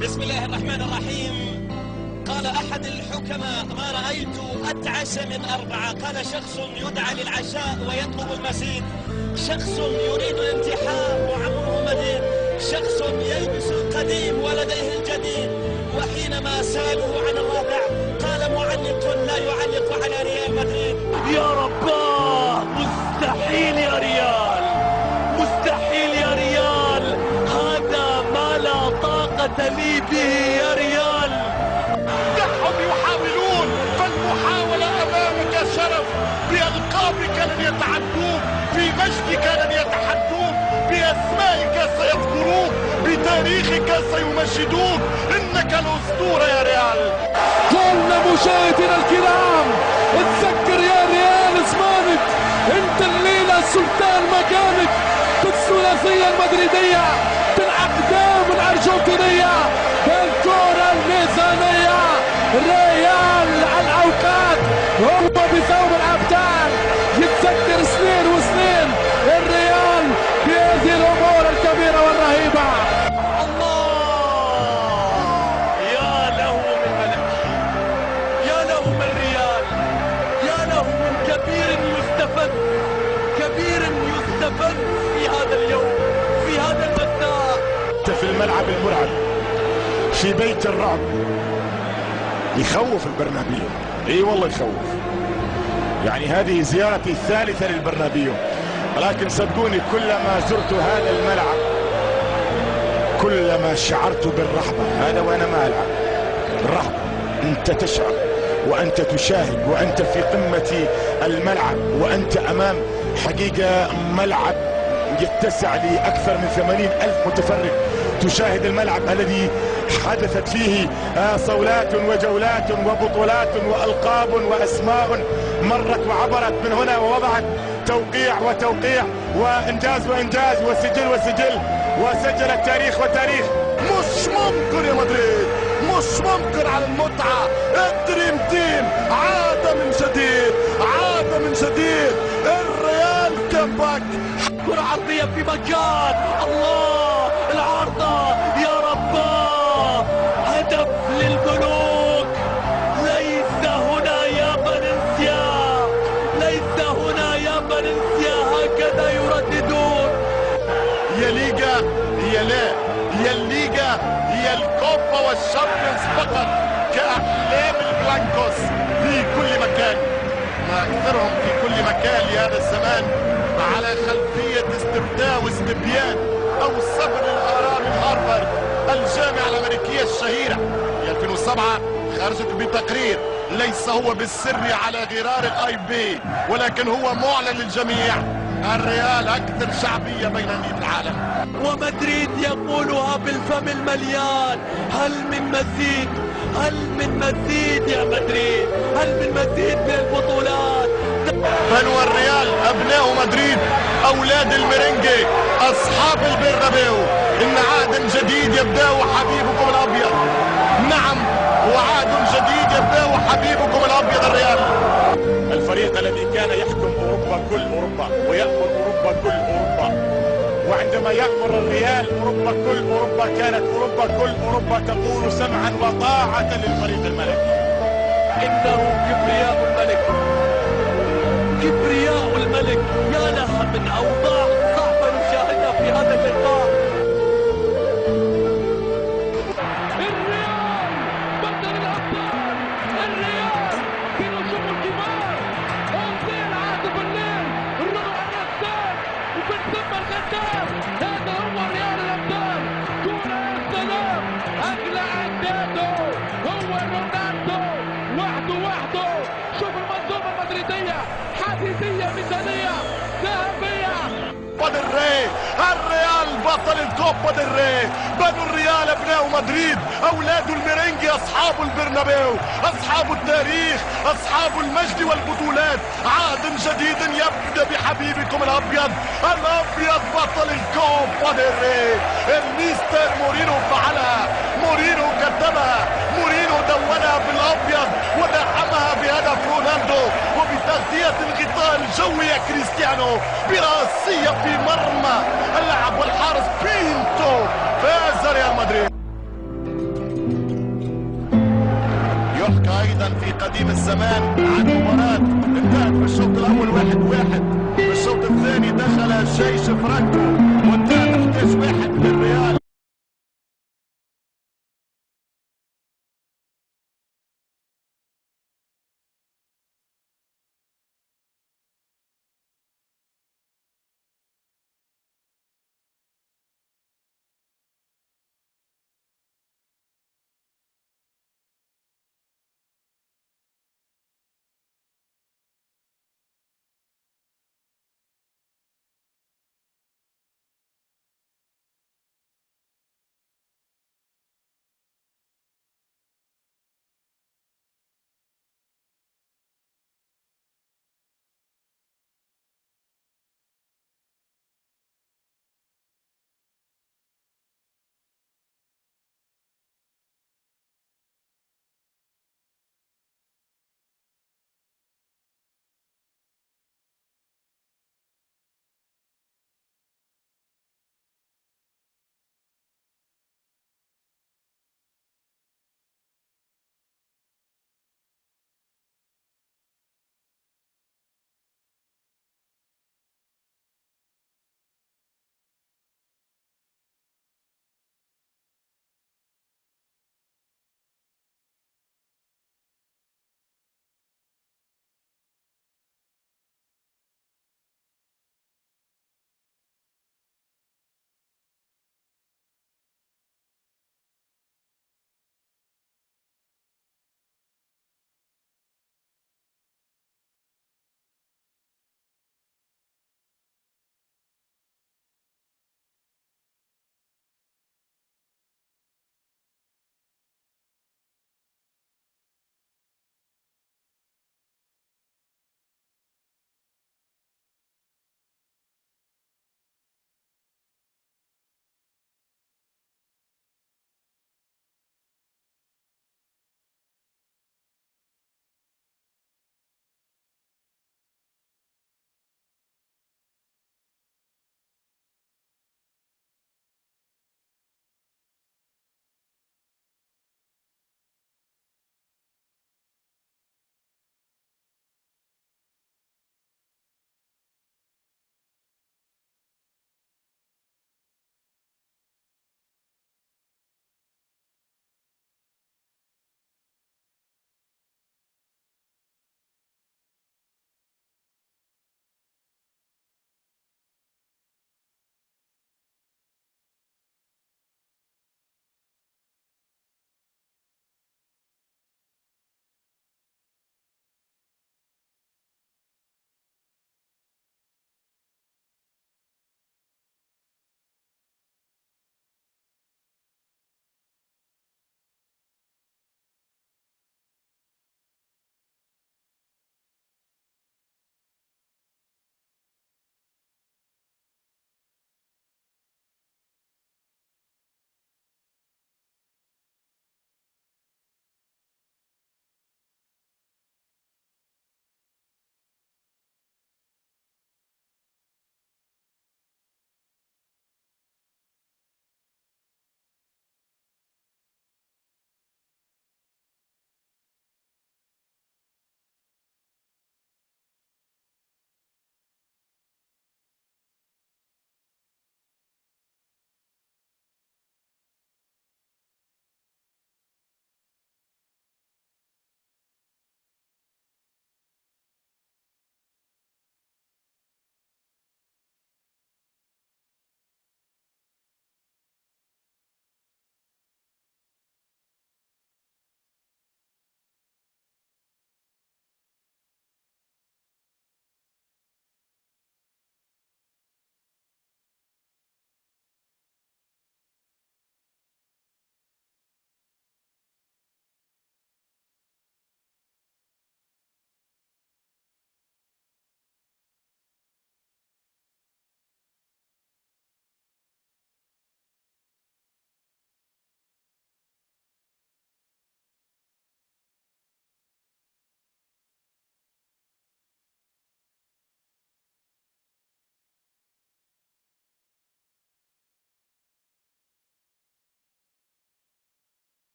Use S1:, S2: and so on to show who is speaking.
S1: بسم الله الرحمن الرحيم. قال أحد الحكماء: ما رأيت أتعس من أربعة. قال: شخص يدعى للعشاء ويطلب المزيد، شخص يريد الانتحار وعمره مديد، شخص يلبس القديم ولديه الجديد. وحينما سألوه عن الرابع قال: معلق لا يعلق على ريال مدريد.
S2: يا رباه، مستحيل يا ريال، مستحيل يا ريال، هذا ما لا طاقة لي به يا ريال.
S3: دعهم يحاولون، فالمحاولة أمامك شرف. بألقابك لن يتعدوك، في مجدك لن يتحدوك، بأسمائك سيذكروك، بتاريخك سيمجدوك. إنك الأسطورة يا ريال.
S4: قلنا مشاهدينا الكرام، اتذكر يا ريال زمانك، انت الليلة سلطان مكانك في الثلاثية المدريدية، بالأقدام الأرجنتينية، بالكرة الميزانية. ريال الأوقات هو بثوب الأبطال، يتذكر سنين وسنين الريال بهذه الأمور الكبيرة والرهيبة.
S2: كبير يستفد في هذا اليوم، في هذا المساء.
S3: في الملعب المرعب، في بيت الرعب، يخوف البرنابيو. اي والله يخوف. يعني هذه زيارتي الثالثة للبرنابيو، ولكن صدقوني كلما زرت هذا الملعب كلما شعرت بالرهبة. هذا وانا ما العب، الرهبة. انت تشعر وأنت تشاهد وأنت في قمة الملعب، وأنت أمام حقيقة ملعب يتسع لأكثر من 80,000 متفرج. تشاهد الملعب الذي حدثت فيه صولات وجولات وبطولات وألقاب وأسماء مرت وعبرت من هنا ووضعت توقيع وتوقيع وإنجاز وإنجاز وسجل وسجل، وسجل التاريخ وتاريخ. مش ممكن يا مدريد، مش ممكن على المتعة. الدريم تيم عاد من جديد، عاد من جديد. الريال كمباك.
S2: كرة عرضية في مكان، الله العارضة يا رباه، هدف للملوك. ليس هنا يا فالنسيا، ليس هنا يا فالنسيا، هكذا يرددون.
S3: هي ليغا، هي لا، هي الليغا، هي الكوبا والشامبيونز فقط، كأحلام البلانكوس في كل مكان. ما أكثرهم في كل مكان لهذا الزمان على خلفية استفتاء واستبيان أو صبر الآراء من هارفارد، الجامعة الأمريكية الشهيرة. في 2007 خرجت بتقرير ليس هو بالسر على غرار الاي بي، ولكن هو معلن للجميع: الريال أكثر شعبية بين أندية العالم.
S2: ومدريد يقولها بالفم المليان: هل من مزيد؟ هل من مزيد يا مدريد؟ هل من مزيد من البطولات؟
S3: بنو الريال أبناء مدريد، أولاد الميرينجي، أصحاب البرنابيو. إن عهد جديد يبدأ حبيبكم الأبيض. نعم، وعهد جديد يبدأ حبيبكم الأبيض الريال. الفريق الذي كان يحكم أوروبا كل أوروبا ويأمر أوروبا كل أوروبا، وعندما يأمر الريال أوروبا كل أوروبا، كانت أوروبا كل أوروبا تقول سمعا وطاعة للفريق الملكي.
S2: إنه كبرياء الملك، كبرياء الملك. يا لها من أوضاع صعبة نشاهدها في هذا اللقاء.
S4: الريال بطل الأبطال، الريال في نجوم الكبار. أوزيل عاد بالليل، الربع الرسام ومن ثم الختام. هذا هو ريال الأبطال. كرة يا سلام، أغلى أنداده هو رونالدو وحده. شوف المنظومة المدريدية، حديثية مثالية ذهبية.
S3: الريال بطل الكوبا ديل ري. بنو الريال ابناء مدريد، اولاد الميرينجي، اصحاب البرنابيو، اصحاب التاريخ، اصحاب المجد والبطولات. عهد جديد يبدا بحبيبكم الابيض. الابيض بطل الكوبا ديل ري. الميستر مورينو فعلها، مورينو كتبها، مورينو دونها بالابيض ودعمها بهدف رونالدو وبتغطية الغطاء الجوي يا كريستيانو، براسية في مرمى اللاعب والحارس بينتو. فاز ريال مدريد. مثلا في قديم الزمان عن مباراة انتهت في الشوط الاول 1-1. في الشوط الثاني دخل الجيش فرانكو